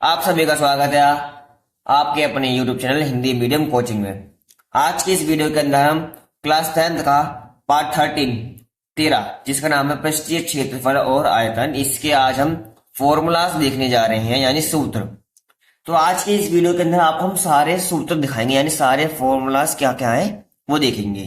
आप सभी का स्वागत है आपके अपने YouTube channel Hindi medium coaching में। आज की इस वीडियो के अंदर हम क्लास 10th का पार्ट 13 जिसका नाम है पृष्ठीय क्षेत्रफल और आयतन, इसके आज हम फॉर्मूलाज देखने जा रहे हैं यानी सूत्र। तो आज के इस वीडियो के अंदर आपको हम सारे सूत्र दिखाएंगे यानी सारे फॉर्मूलाज क्या क्या है वो देखेंगे।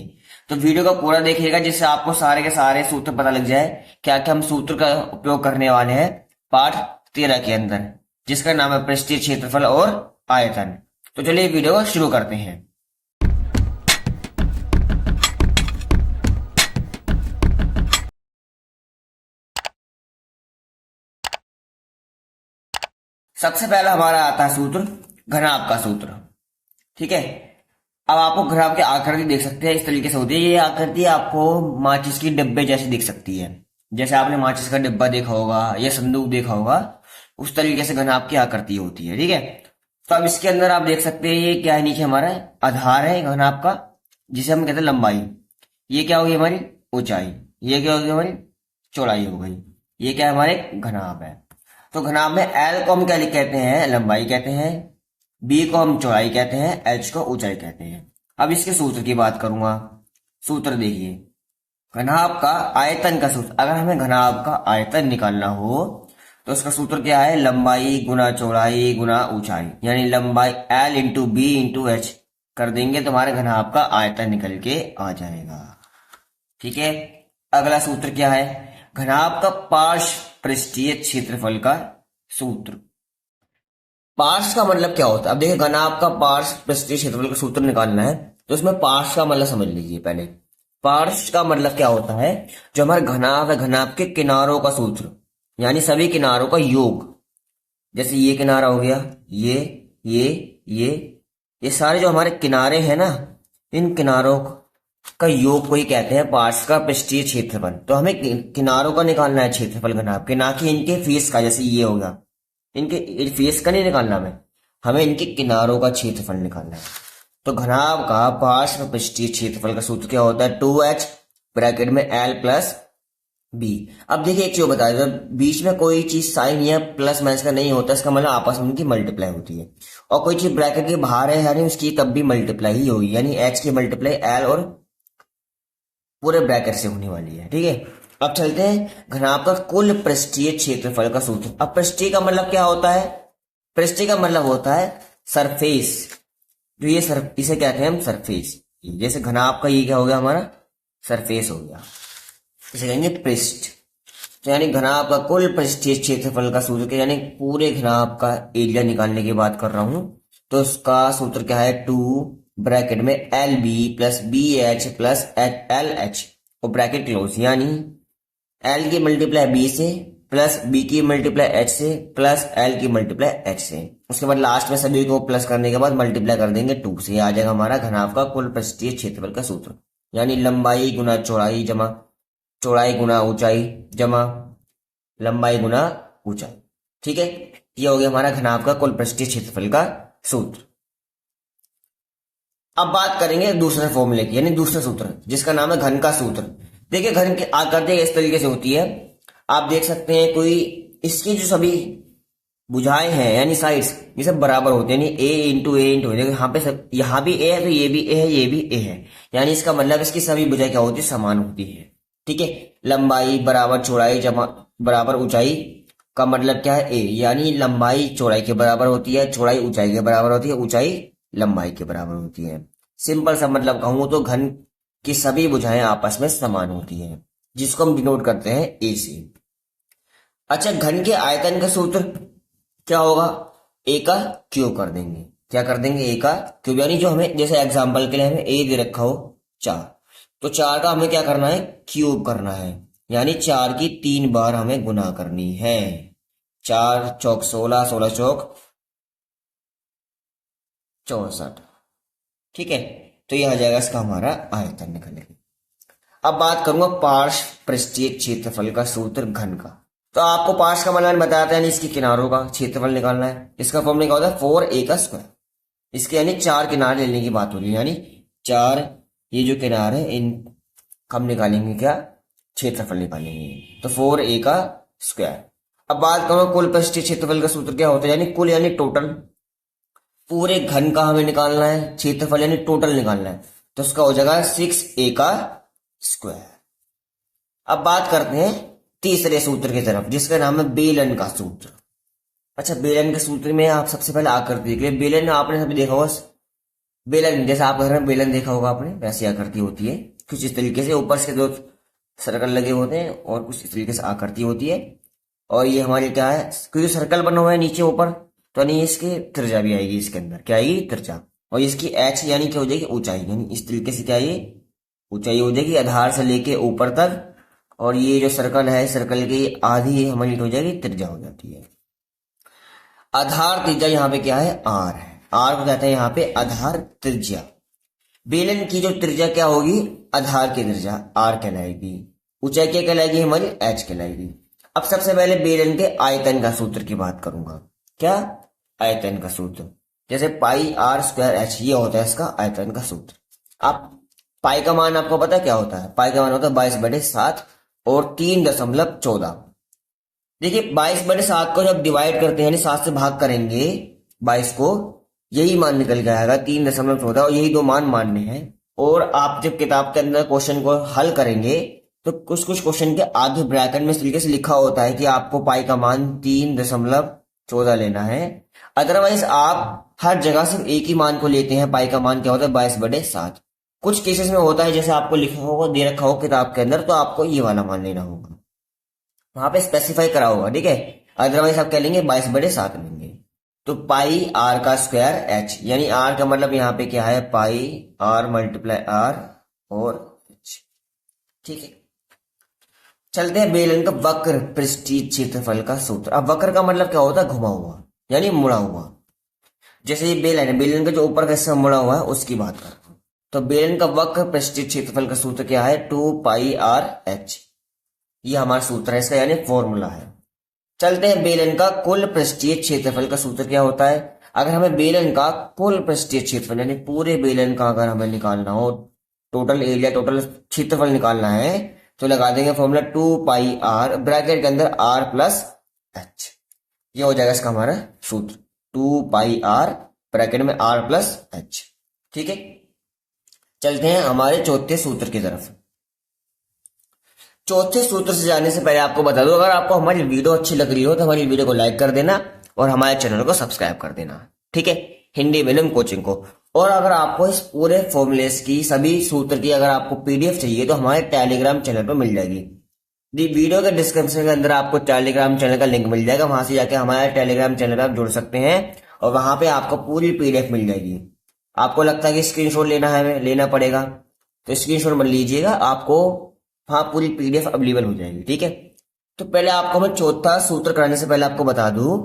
तो वीडियो को पूरा देखिएगा जिससे आपको सारे के सारे सूत्र पता लग जाए क्या क्या हम सूत्र का उपयोग करने वाले हैं पार्ट 13 के अंदर, जिसका नाम है पृष्ठीय क्षेत्रफल और आयतन। तो चलिए वीडियो को शुरू करते हैं। सबसे पहला हमारा आता है सूत्र घनाभ का सूत्र। ठीक है, अब आपको घनाभ की आकृति देख सकते हैं, इस तरीके से होती है। ये आकृति आपको माचिस की डिब्बे जैसी दिख सकती है, जैसे आपने माचिस का डिब्बा देखा होगा या संदूक देखा होगा, उस तरीके से घनाभ की आकृति होती है। ठीक है, तो अब इसके अंदर आप देख सकते हैं ये क्या है, नीचे हमारा आधार है घनाभ का जिसे हम कहते हैं लंबाई। ये क्या होगी हमारी ऊंचाई, ये क्या होगी हमारी चौड़ाई हो गई। ये क्या हमारे घनाभ है। तो घनाभ में एल को हम क्या कहते हैं, लंबाई कहते हैं, बी को हम चौड़ाई कहते हैं, एच को ऊंचाई कहते हैं। अब इसके सूत्र की बात करूंगा। सूत्र देखिए, घनाभ का आयतन का सूत्र। अगर हमें घनाभ का आयतन निकालना हो तो उसका सूत्र क्या है, लंबाई गुना चौड़ाई गुना ऊंचाई, यानी लंबाई L into B into H कर देंगे तो हमारे घनाभ का आयतन निकल के आ जाएगा। ठीक है, अगला सूत्र क्या है, घनाभ का पार्श्व पृष्ठीय क्षेत्रफल का सूत्र। पार्श्व का मतलब क्या होता है, अब देखिए घनाभ का पार्श्व पृष्ठीय क्षेत्रफल का सूत्र निकालना है तो इसमें पार्श्व का मतलब समझ लीजिए पहले। पार्श्व का मतलब क्या होता है, जो हमारा घनाभ है घनाभ के किनारों का सूत्र, यानी सभी किनारों का योग। जैसे ये किनारा हो गया, ये सारे जो हमारे किनारे हैं ना, इन किनारों का योग को ही कहते हैं पार्श्व का पृष्ठीय क्षेत्रफल। तो हमें किनारों का निकालना है क्षेत्रफल घनाभ के, ना कि इनके फेस का। जैसे ये होगा, इनके फेस का नहीं निकालना हमें इनके किनारों का क्षेत्रफल निकालना है। तो घनाभ का पार्श्व पृष्ठीय क्षेत्रफल का सूत्र क्या होता है, 2h ब्रैकेट में l प्लस बी। अब देखिए एक चीज बता दो, बीच में कोई चीज साइन या प्लस माइनस का नहीं होता, इसका मतलब आपस में उनकी मल्टीप्लाई होती है। और कोई चीज ब्रैकेट के बाहर है यानी उसकी तब भी मल्टीप्लाई ही होगी, यानी h की मल्टीप्लाई l और पूरे ब्रैकेट से होने वाली है। ठीक है, अब चलते हैं घनाभ का कुल पृष्ठीय क्षेत्रफल का सूत्र। अब पृष्ठीय का मतलब क्या होता है, पृष्ठीय का मतलब होता है सरफेस। जो ये इसे कहते हैं हम सरफेस। जैसे घनाभ का ये क्या हो गया हमारा सरफेस हो गया, इसे कहेंगे पृष्ठ। तो यानी घनाभ का कुल पृष्ठीय क्षेत्रफल का सूत्र, यानी पूरे घनाभ का एरिया निकालने की बात कर रहा हूं, तो उसका सूत्र क्या है, 2 ब्रैकेट में L B plus B H plus L H और ब्रैकेट क्लोज, यानी एल की मल्टीप्लाई बी से प्लस बी की मल्टीप्लाई एच से प्लस एल की मल्टीप्लाई एच से। उसके बाद लास्ट में सभी को प्लस करने के बाद मल्टीप्लाई कर देंगे 2 से। आ जाएगा हमारा घनाभ का कुल पृष्ठीय क्षेत्रफल का सूत्र, यानी लंबाई गुना चौड़ाई जमा चौड़ाई गुना ऊंचाई जमा लंबाई गुना ऊंचाई। ठीक है, ये हो गया हमारा घनाभ का कुल पृष्ठीय क्षेत्रफल का सूत्र। अब बात करेंगे दूसरे फॉर्मूले की, यानी दूसरा सूत्र जिसका नाम है घन का सूत्र। देखिए घन की आकृति इस तरीके से होती है, आप देख सकते हैं कोई इसकी जो सभी भुजाएं हैं यानी साइड्स, ये सब बराबर होते हैं, यानी ए इंटू देखो यहाँ पे सब, यहाँ भी ए है तो ये भी ए है, ये भी ए है, यानी इसका मतलब इसकी सभी भुजाएं क्या होती है, समान होती है। ठीक है, लंबाई बराबर चौड़ाई जमा बराबर ऊंचाई का मतलब क्या है, ए, यानी लंबाई चौड़ाई के बराबर होती है, चौड़ाई ऊंचाई के बराबर होती है, ऊंचाई लंबाई के बराबर होती है। सिंपल सा मतलब कहूं तो घन की सभी भुजाएं आपस में समान होती है, जिसको हम डिनोट करते हैं ए से। अच्छा, घन के आयतन का सूत्र क्या होगा, ए का क्यूब कर देंगे। क्या कर देंगे, ए का क्यूब, यानी जो हमें जैसे एग्जांपल के लिए हमें ए दे रखा हो 4, तो 4 का हमें क्या करना है, क्यूब करना है, यानी 4 की 3 बार हमें गुना करनी है। 4 चौक 16, 16 चौक 64। ठीक है, तो यह आ जाएगा इसका हमारा आयतन निकलेगा। अब बात करूंगा पार्श्व पृष्ठीय क्षेत्रफल का सूत्र घन का। तो आपको पार्श्व का मतलब बताया था, यानी इसके किनारों का क्षेत्रफल निकालना है। इसका फॉर्मूला क्या होता है, 4a का स्क्वायर। इसके यानी 4 किनारे लेने की बात हो रही है, यानी 4 ये जो किनारे इन हम निकालेंगे क्या, क्षेत्रफल निकालेंगे, तो 4a का स्क्वायर। अब बात करो कुल पृष्ठीय क्षेत्रफल का सूत्र क्या होता है, यानी कुल यानी टोटल, पूरे घन का हमें निकालना है, क्षेत्रफल यानी टोटल निकालना है, तो उसका हो जाएगा 6a का स्क्वायर। अब बात करते हैं तीसरे सूत्र की तरफ, जिसका नाम है बेलन का सूत्र। अच्छा, बेलन के सूत्र में आप सबसे पहले आकृति देख ले। बेलन आपने सभी देखा होगा, बेलन जैसे आप घर में बेलन देखा होगा आपने, वैसी आकृति होती है कुछ इस तरीके से, ऊपर से 2 सर्कल लगे होते हैं और कुछ इस तरीके से आकृति होती है। और ये हमारे क्या है, क्योंकि सर्कल बना हुआ है नीचे ऊपर, तो नहीं इसकी त्रिज्या भी आएगी, इसके अंदर क्या आएगी, त्रिज्या। और इसकी एच यानी क्या हो जाएगी, ऊंचाई, यानी इस तरीके से क्या ये ऊंचाई हो जाएगी आधार से लेके ऊपर तक। और ये जो सर्कल है, सर्कल की आधी हमारी हो जाएगी त्रिज्या हो जाती है। आधार त्रिज्या यहाँ पे क्या है, आर है, आर को कहते हैं यहाँ पे आधार त्रिज्या। बेलन की जो त्रिज्या क्या होगी, आधार की त्रिज्या आर कहलाएगी, ऊंचाई क्या कहलाएगी हमारी, एच कहलाएगी। अब सबसे पहले बेलन के आयतन का सूत्र की बात करूंगा। क्या आयतन का सूत्र, जैसे पाई आर स्क्वायर एच, ये होता है इसका आयतन का सूत्र। आप पाई का मान आपको पता क्या होता है, पाई का मान होता है 22/7 और 3.14। देखिए 22/7 को जब डिवाइड करते हैं, यानी 7 से भाग करेंगे 22 को, यही मान निकल के आएगा 3.14, और यही 2 मान मानने हैं। और आप जब किताब के अंदर क्वेश्चन को हल करेंगे तो कुछ कुछ क्वेश्चन के आगे ब्रैकेट में इस तरीके से लिखा होता है कि आपको पाई का मान 3.14 लेना है। अदरवाइज आप हर जगह सिर्फ एक ही मान को लेते हैं, पाई का मान क्या होता है 22/7। कुछ केसेस में होता है जैसे आपको लिखा होगा, दे रखा हो किताब के अंदर, तो आपको ये वाला मान लेना होगा, वहां पे स्पेसिफाई करा होगा, ठीक है। अदरवाइज आप क्या लेंगे, 22/7 लेंगे। तो पाई आर का स्क्वायर एच, यानी आर का मतलब यहाँ पे क्या है, पाई आर मल्टीप्लाई आर और एच, ठीक है। चलते हैं बेलन का वक्र पृष्ठीय क्षेत्रफल का सूत्र। अब वक्र का मतलब क्या होता है, घुमा हुआ यानी मुड़ा हुआ। जैसे ये बेलन है, बेलन का जो ऊपर का हिस्सा मुड़ा हुआ है उसकी बात करता हूं। तो बेलन का वक्र पृष्ठीय क्षेत्रफल का सूत्र क्या है, 2πr(h), ये हमारा सूत्र है इसका, यानी फॉर्मूला है। चलते हैं बेलन का कुल पृष्ठीय क्षेत्रफल का सूत्र क्या होता है। अगर हमें बेलन का कुल पृष्ठीय क्षेत्रफल यानी पूरे बेलन का अगर हमें निकालना हो, टोटल एरिया टोटल क्षेत्रफल निकालना है, तो लगा देंगे फॉर्मूला 2πr ब्रैकेट के अंदर r+h, ये हो जाएगा इसका हमारा सूत्र 2πr ब्रैकेट में r+h, ठीक है। चलते हैं हमारे चौथे सूत्र की तरफ। चौथे सूत्र से जाने से पहले आपको बता दूं, अगर आपको हमारी वीडियो अच्छी लग रही हो तो हमारी वीडियो को लाइक कर देना और हमारे चैनल को सब्सक्राइब कर देना, ठीक है, हिंदी मीडियम कोचिंग को। और अगर आपको इस पूरे फॉर्मूलेस की, सभी सूत्र की अगर आपको पीडीएफ चाहिए तो हमारे टेलीग्राम चैनल पर मिल जाएगी। वीडियो के डिस्क्रिप्शन के अंदर आपको टेलीग्राम चैनल का लिंक मिल जाएगा, वहां से जाके हमारे टेलीग्राम चैनल पर आप जुड़ सकते हैं और वहां पे आपको पूरी पीडीएफ मिल जाएगी। आपको लगता है कि स्क्रीनशॉट लेना पड़ेगा, तो स्क्रीनशॉट मत लीजिएगा, आपको हाँ पूरी पीडीएफ अवेलेबल हो जाएगी, ठीक है। तो पहले आपको मैं चौथा सूत्र कराने से पहले आपको बता दूं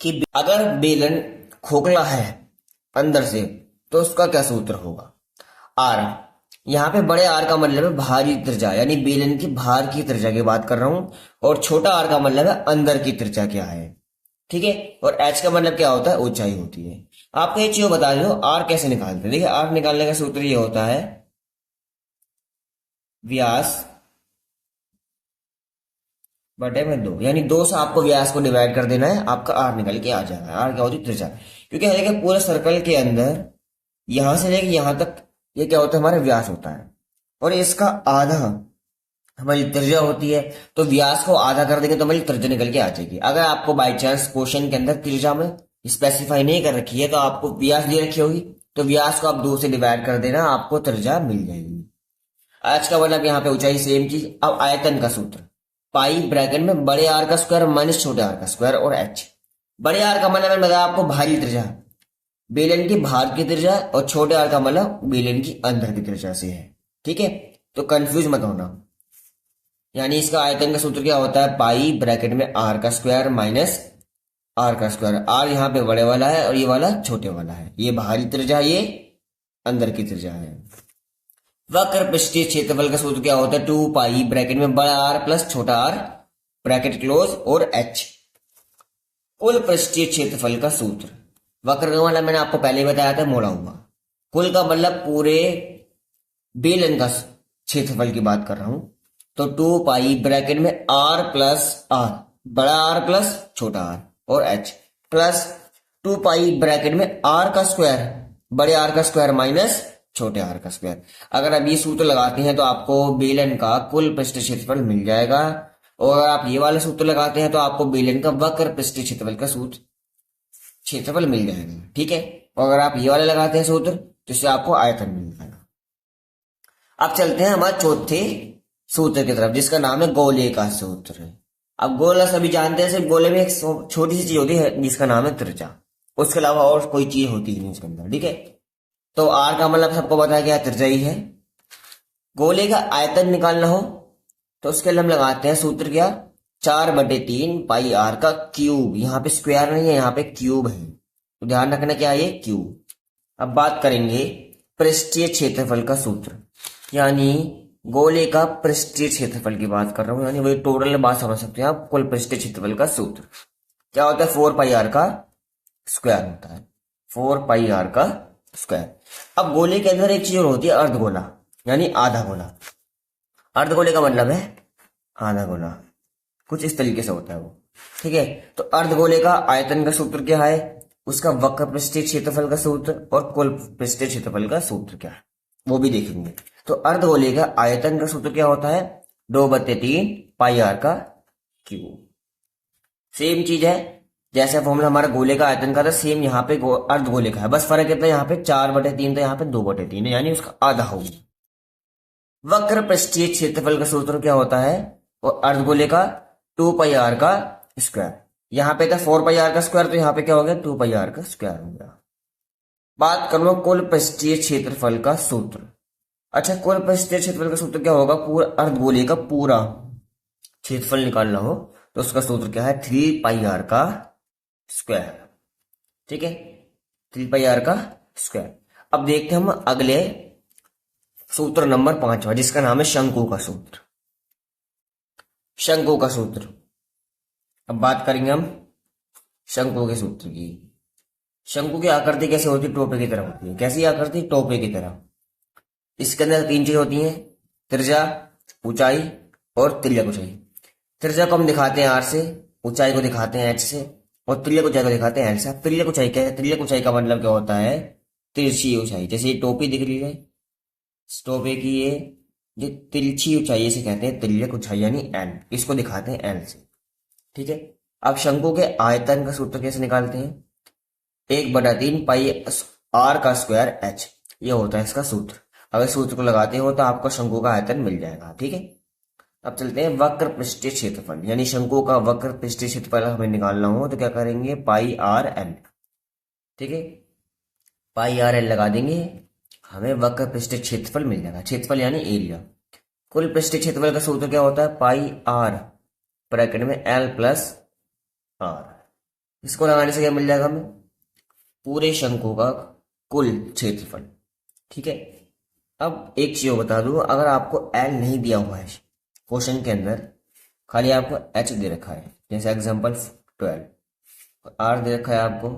कि अगर बेलन खोखला है अंदर से तो उसका क्या सूत्र होगा, आर। यहाँ पे बड़े आर का मतलब है भारी त्रिज्या, यानी बेलन की भार की त्रिज्या की बात कर रहा हूं, और छोटा आर का मतलब है अंदर की त्रिज्या क्या है, ठीक है। और एच का मतलब क्या होता है, ऊंचाई होती है। आपको ये चीज बता दो आर कैसे निकालते हैं। देखिए आर निकालने का सूत्र ये होता है व्यास बटे में 2, यानी 2 से आपको व्यास को डिवाइड कर देना है, आपका आर निकल के आ जाएगा। आर क्या होती है, त्रिज्या। क्योंकि देखिए पूरे सर्कल के अंदर यहां से लेके यहां तक ये क्या होता है, हमारा व्यास होता है, और इसका आधा हमारी त्रिज्या होती है। तो व्यास को आधा कर देंगे तो हमारी त्रिज्या निकल के आ जाएगी। अगर आपको बाई चांस क्वेश्चन के अंदर त्रिज्या में स्पेसिफाई नहीं कर रखी है तो आपको व्यास दे रखी होगी, तो व्यास को आप 2 से डिवाइड कर देना, आपको त्रिज्या मिल जाएगी। आज का मतलब यहाँ पे ऊंचाई सेम चीज। अब आयतन का सूत्र, पाई ब्रैकेट में बड़े आर का स्क्वायर माइनस छोटे आर का स्क्वायर और एच। बड़े आर का मतलब बताया आपको भारी त्रिज्या, बेलन की भार की त्रिज्या, और छोटे आर का मतलब बेलन की अंदर की त्रिज्या से है, ठीक है। तो कंफ्यूज मत होना, यानी इसका आयतन का सूत्र क्या होता है, पाई ब्रैकेट में आर का स्क्वायर माइनस आर का स्क्वायर। आर यहाँ पे बड़े वाला है और ये वाला छोटे वाला है, ये बाहरी त्रिज्या, ये अंदर की त्रिज्या है। वक्र पृष्ठीय क्षेत्रफल का सूत्र क्या होता है, 2π ब्रैकेट में बड़ा आर प्लस छोटा आर ब्रैकेट क्लोज और एच। कुल पृष्ठीय क्षेत्रफल का सूत्र, वक्र का मतलब मैंने आपको पहले ही बताया था, मोड़ा हुआ। कुल का मतलब पूरे बेलन का क्षेत्रफल की बात कर रहा हूं, तो 2π ब्रैकेट में आर प्लस आर बड़ा आर प्लस छोटा आर और एच प्लस 2 पाई ब्रैकेट में आर का स्क्वायर, बड़े आर का स्क्वायर माइनस छोटे आर का स्क्वायर। अगर आप ये सूत्र लगाते हैं तो आपको बेलन का कुल पृष्ठीय क्षेत्रफल मिल जाएगा, और अगर आप ये वाले सूत्र लगाते हैं तो आपको बेलन का वक्र पृष्ठीय क्षेत्रफल का सूत्र क्षेत्रफल मिल जाएगा। ठीक है, और अगर आप ये वाले लगाते हैं सूत्र तो इससे आपको आयतन मिल जाएगा। अब चलते हैं हमारे चौथे सूत्र की तरफ, जिसका नाम है गोले का सूत्र। अब गोला सभी जानते हैं, सिर्फ गोले में एक छोटी सी चीज होती है जिसका नाम है त्रिज्या, उसके अलावा और कोई चीज होती ही नहीं इसके अंदर। ठीक है, तो आर का मतलब सबको पता है त्रिज्या ही है। गोले का आयतन निकालना हो तो उसके लिए हम लगाते हैं सूत्र क्या, 4/3 पाई आर का क्यूब। यहाँ पे स्क्वायर नहीं है, यहाँ पे क्यूब है, तो ध्यान रखना क्या है ये क्यूब। अब बात करेंगे पृष्ठीय क्षेत्रफल का सूत्र, यानी गोले का पृष्ठीय क्षेत्रफल की बात कर रहा हूं, यानी वही टोटल बात समझ सकते हैं आप। कुल पृष्ठीय क्षेत्रफल का सूत्र क्या होता है, 4 पाई आर का स्क्वायर होता है, 4 पाई आर का स्क्वायर। अब गोले के अंदर एक चीज और होती है अर्धगोला, यानी आधा गोला। अर्धगोले का मतलब है आधा गोला, कुछ इस तरीके से होता है वो। ठीक है, तो अर्धगोले का आयतन का सूत्र क्या है, उसका वक्र पृष्ठीय क्षेत्रफल का सूत्र और कुल पृष्ठीय क्षेत्रफल का सूत्र क्या है वो भी देखेंगे। तो अर्धगोले का आयतन का सूत्र क्या होता है, 2/3 पाई आर का क्यूब। सेम चीज है जैसे फॉर्मूला हमारा गोले का आयतन का था, सेम यहाँ पे अर्धगोले का है, बस फर्क इतना, यहाँ पे 4/3 था, यहाँ पे 2/3 है, यानी उसका आधा होगा। वक्र पृष्ठीय क्षेत्रफल का सूत्र क्या होता है, और अर्धगोले का 2 पाई आर का स्क्वायर। यहाँ पे था 4 पाई आर का स्क्वायर, तो यहाँ पे क्या हो गया 2 पाई आर का स्क्वायर हो गया। बात कर लो कुल पृष्ठीय क्षेत्रफल का सूत्र। अच्छा, कुल पृष्ठीय क्षेत्रफल का सूत्र क्या होगा, पूरा अर्धगोले का पूरा क्षेत्रफल निकालना हो तो उसका सूत्र क्या है, 3 पाई आर का स्क्वायर। ठीक है, 3 पाई आर का स्क्वायर। अब देखते हैं हम अगले सूत्र नंबर 5वां, जिसका नाम है शंकु का सूत्र। शंकु का सूत्र, अब बात करेंगे हम शंकु के सूत्र की। शंकु की आकृति कैसे होती है, टोपे की तरह होती है। कैसी आकृति, टोपे की तरह। इसके अंदर 3 चीज होती हैं, त्रिज्या, ऊंचाई और तिर्यक ऊंचाई। त्रिज्या को हम दिखाते हैं आर से, ऊंचाई को दिखाते हैं एच से, और तिर्यक ऊंचाई को दिखाते हैं एल से। तिर्यक ऊंचाई क्या है, तिर्यक ऊंचाई का मतलब क्या होता है, तिरछी ऊंचाई। जैसे ये टोपी दिख रही है, टोपे की ये तिरछी ऊंचाई इसे कहते हैं तिर्यक ऊंचाई, यानी एल, इसको दिखाते हैं एल से। ठीक है, अब शंकु के आयतन का सूत्र कैसे निकालते हैं, 1/3 पाई आर का स्क्वायर एच, ये होता है इसका सूत्र। अगर सूत्र को लगाते हो तो आपको शंकु का आयतन मिल जाएगा। ठीक है, अब चलते हैं वक्र पृष्ठीय क्षेत्रफल, यानी शंकु का वक्र पृष्ठीय क्षेत्रफल हमें निकालना हो तो क्या करेंगे, पाई आर एल। ठीक है, पाई आर एल लगा देंगे, हमें वक्र पृष्ठीय क्षेत्रफल मिल जाएगा। क्षेत्रफल यानी एरिया। कुल पृष्ठीय क्षेत्रफल का सूत्र क्या होता है, पाई आर ब्रैकेट में एल प्लस आर। इसको लगाने से क्या मिल जाएगा हमें, पूरे शंकु का कुल क्षेत्रफल। ठीक है, अब एक चीज बता दूं, अगर आपको एल नहीं दिया हुआ है क्वेश्चन के अंदर, खाली आपको एच दे रखा है, जैसे एग्जांपल 12, आर दे रखा है आपको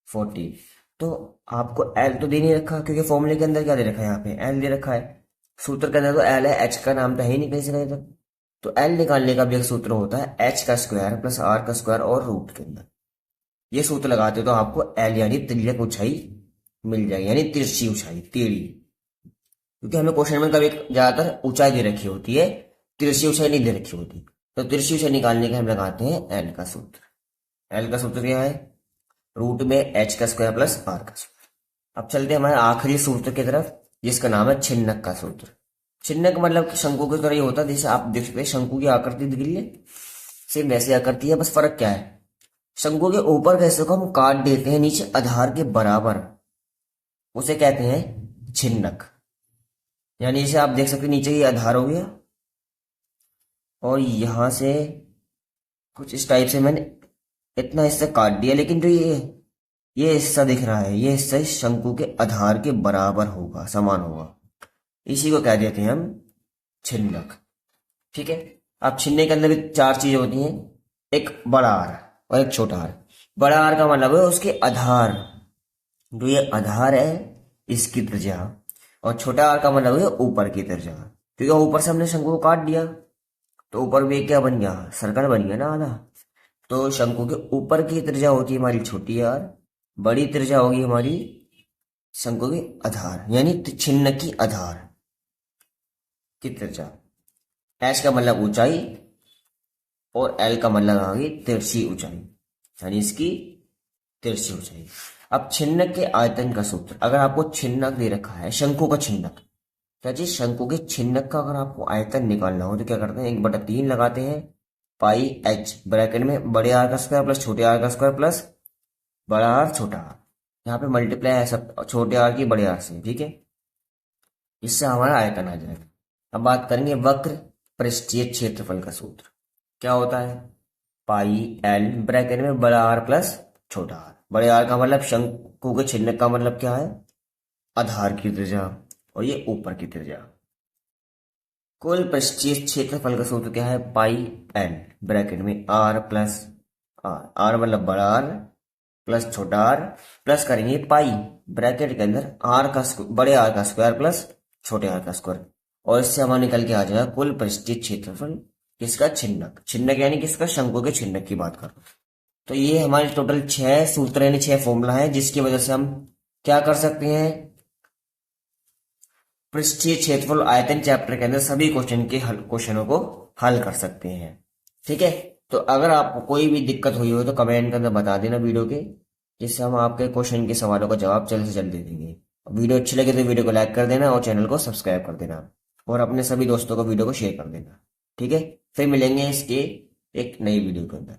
40, तो आपको एल तो दे नहीं रखा, क्योंकि फॉर्मूले के अंदर क्या दे रखा है, यहाँ पे एल दे रखा है। सूत्र के अंदर तो एल है, एच का नाम तो है ही नहीं कहीं से कहीं तक। तो एल निकालने का भी एक सूत्र होता है, एच का स्क्वायर प्लस आर का स्क्वायर और रूट के अंदर। ये सूत्र लगाते हो तो आपको एल यानी तिर्यक ऊंचाई मिल जाएगी, यानी तिरछी ऊंचाई, टेढ़ी। क्योंकि हमें क्वेश्चन में कभी ज्यादातर ऊंचाई दे रखी होती है, तिरछी ऊंचाई नहीं दे रखी होती। तो तिरछी ऊंचाई निकालने के हम लगाते हैं एल का सूत्र। एल का सूत्र क्या है, रूट में एच का स्क्वायर प्लस आर का स्क्वायर। अब चलते हैं हमारे आखिरी सूत्र की तरफ, जिसका नाम है छिन्नक का सूत्र। छिन्नक मतलब शंकु की तरह ही होता है, जैसे आप देख सकते हैं शंकु की आकृति दिख रही है, सेम वैसी आकृति है, बस फर्क क्या है, शंकु के ऊपर के हिस्से को हम काट देते हैं नीचे आधार के बराबर, उसे कहते हैं छिन्नक। यानी जैसे आप देख सकते हैं नीचे ये आधार हो गया, और यहां से कुछ इस टाइप से मैंने इतना हिस्सा काट दिया, लेकिन जो ये हिस्सा दिख रहा है, ये हिस्सा शंकु के आधार के बराबर होगा, समान होगा, इसी को कह देते हैं हम छिन्नक। ठीक है, अब छिन्ने के अंदर भी 4 चीजें होती हैं, एक बड़ा आर और एक छोटा आर। बड़ा आर का मतलब है उसके आधार, जो ये आधार है इसकी त्रिज्या, और छोटा आर का मतलब है ऊपर की त्रिज्या। क्योंकि ऊपर से हमने शंकु को काट दिया तो ऊपर भी क्या बन गया, सर्कल बन गया ना आधा, तो शंकु के ऊपर की त्रिज्या होती है हमारी छोटी आर, बड़ी त्रिज्या होगी हमारी शंकु की आधार यानी छिन्न की आधार की त्रिज्या। एच का मतलब ऊंचाई और एल का मतलब आ गई तिरछी ऊंचाई, यानी इसकी तिरछी ऊंचाई। अब छिन्नक के आयतन का सूत्र, अगर आपको छिन्नक दे रखा है शंकु का छिन्नक, क्या जी शंकु के छिन्नक का अगर आपको आयतन निकालना हो तो क्या करते हैं, 1/3 लगाते हैं पाई एच ब्रैकेट में बड़े आर का स्क्वायर प्लस छोटे आर का स्क्वायर प्लस बड़ा आर छोटा आर, यहाँ पे मल्टीप्लाई है सब छोटे आर की बड़े आर से, ठीक है। इससे हमारा आयतन आ जाएगा। अब बात करेंगे वक्र पृष्ठीय क्षेत्रफल का सूत्र, क्या होता है पाई एल ब्रैकेट में बड़ा आर प्लस छोटा आर। बड़े आर का मतलब शंकु के छिन्नक का मतलब क्या है, आधार की त्रिज्या, और ये ऊपर की त्रिज्या। कुल पृष्ठीय क्षेत्रफल का सूत्र क्या है, पाई एल ब्रैकेट में आर प्लस आर, आर मतलब बड़ा आर प्लस छोटा आर, प्लस करेंगे पाई ब्रैकेट के अंदर आर का बड़े आर का स्क्वायर प्लस छोटे आर का स्क्वायर, और इससे हमारा निकल के आ जाएगा कुल पृष्ठीय क्षेत्रफल किसका, छिन्नक। छिन्नक यानी किसका, शंकु के छिन्नक की बात करो। तो ये हमारे टोटल 6 सूत्र यानी 6 फॉर्मूला है जिसकी वजह से हम क्या कर सकते हैं, पृष्ठीय क्षेत्रफल आयतन चैप्टर के अंदर सभी क्वेश्चनों को हल कर सकते हैं, ठीक है। तो अगर आपको कोई भी दिक्कत हुई हो तो कमेंट के अंदर बता देना वीडियो के, जिससे हम आपके क्वेश्चन के सवालों का जवाब जल्द से जल्द दे देंगे। वीडियो अच्छी लगे तो वीडियो को लाइक कर देना और चैनल को सब्सक्राइब कर देना, और अपने सभी दोस्तों को वीडियो को शेयर कर देना, ठीक है। फिर मिलेंगे इसके एक नई वीडियो के अंदर।